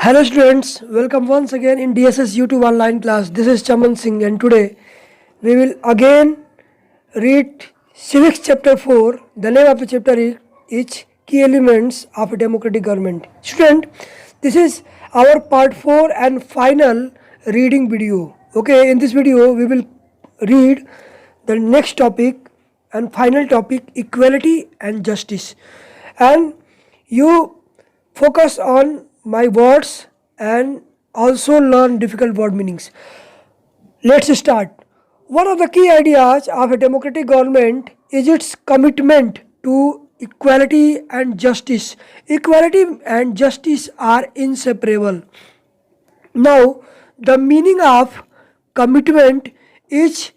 Hello students, welcome once again in DSS YouTube online class. This is Chaman Singh and today we will again read Civics chapter 4. The name of the chapter is Key Elements of a Democratic Government. Student, this is our part 4 and final reading video. Okay, in this video we will read the next topic and final topic, equality and justice. And you focus on my words and also learn difficult word meanings. Let's start. One of the key ideas of a democratic government is its commitment to equality and justice. Equality and justice are inseparable. Now, the meaning of commitment is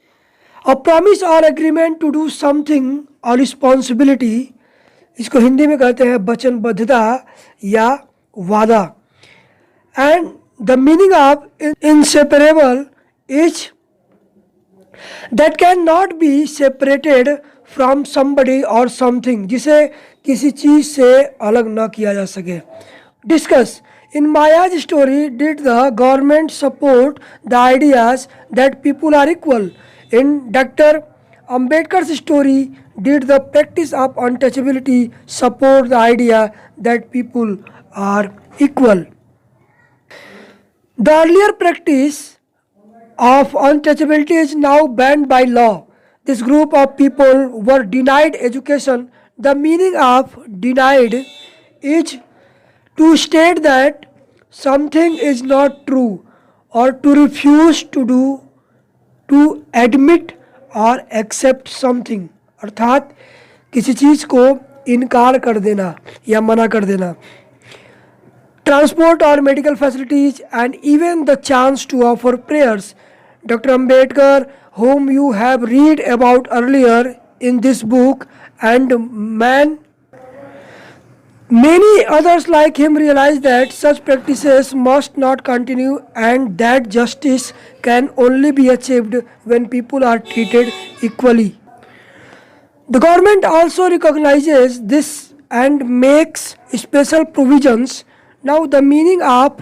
a promise or agreement to do something or responsibility. इसको हिंदी में कहते हैं वचनबद्धता या वादा. And the meaning of inseparable is that can not be separated from somebody और something, जिसे किसी चीज से अलग न किया जा सके. Discuss. In Maya's story, did the government support the ideas that people are equal? In Dr. Ambedkar's story, did the practice of untouchability support the idea that people are equal? The earlier practice of untouchability is now banned by law. This group of people were denied education. The meaning of denied is to state that something is not true or to refuse to do, to admit और accept something, अर्थात किसी चीज़ को इनकार कर देना या मना कर देना. ट्रांसपोर्ट और medical facilities and even the chance to offer prayers. Doctor Ambedkar, whom you have read about earlier in this book, and many others like him realized that such practices must not continue and that justice can only be achieved when people are treated equally. The government also recognizes this and makes special provisions. Now the meaning of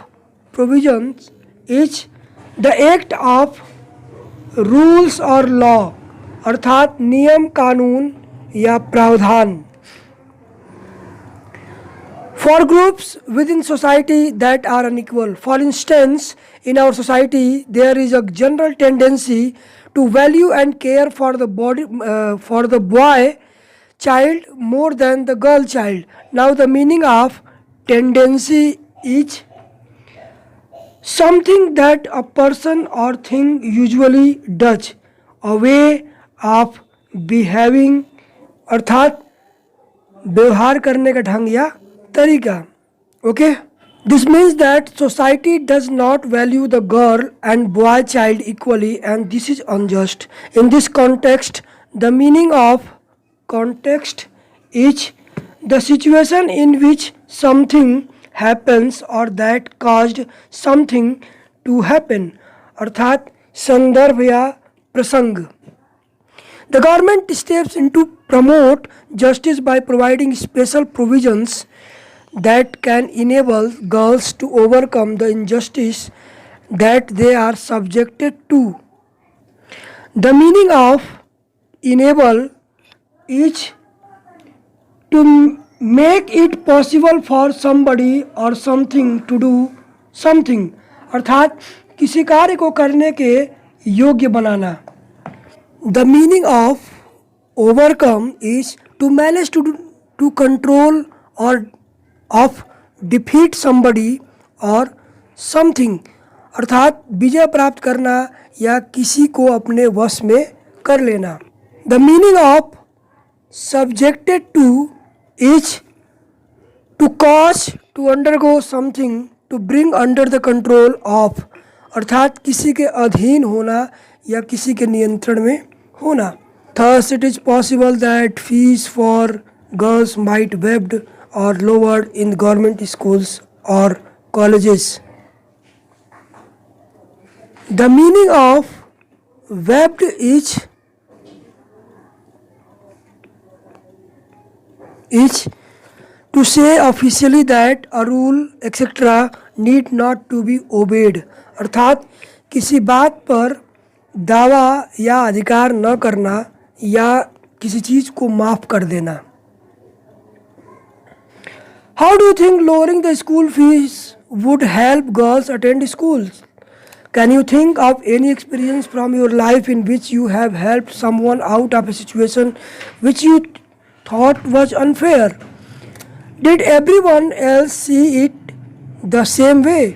provisions is the act of rules or law, अर्थात नियम कानून या प्रावधान. For groups within society that are unequal. For instance, in our society, there is a general tendency to value and care for the boy child more than the girl child. Now, the meaning of tendency is something that a person or thing usually does, a way of behaving, अर्थात व्यवहार करने का ढंग या तरीका. Okay, this means that society does not value the girl and boy child equally, and this is unjust. In this context, the meaning of context is the situation in which something happens or that caused something to happen, अर्थात संदर्भ या प्रसंग. The government steps in to promote justice by providing special provisions that can enable girls to overcome the injustice that they are subjected to. The meaning of enable is to make it possible for somebody or something to do something, अर्थात किसी कार्य को करने के योग्य बनाना. The meaning of overcome is to manage to control or of defeat somebody or something, अर्थात विजय प्राप्त करना या किसी को अपने वश में कर लेना. The meaning of subjected to is to cause, to undergo something, to bring under the control of, अर्थात किसी के अधीन होना या किसी के नियंत्रण में होना. Thus it is possible that fees for girls might waived or lowered in government schools or colleges. The meaning of waived is To say officially that a rule etc. need not to be obeyed, अर्थात किसी बात पर दावा या अधिकार न करना या किसी चीज़ को माफ़ कर देना. How do you think lowering the school fees would help girls attend schools? Can you think of any experience from your life in which you have helped someone out of a situation which you thought was unfair? Did everyone else see it the same way?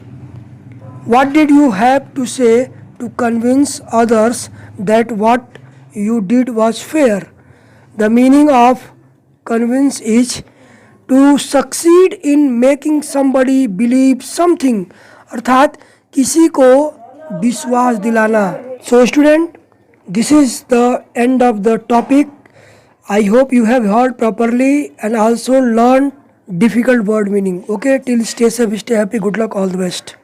What did you have to say to convince others that what you did was fair? The meaning of convince is to succeed in making somebody believe something, अर्थात किसी को विश्वास दिलाना. So student, this is the end of the topic. I hope you have heard properly and also learned difficult word meaning. Okay, till stay safe, stay happy, good luck, all the best.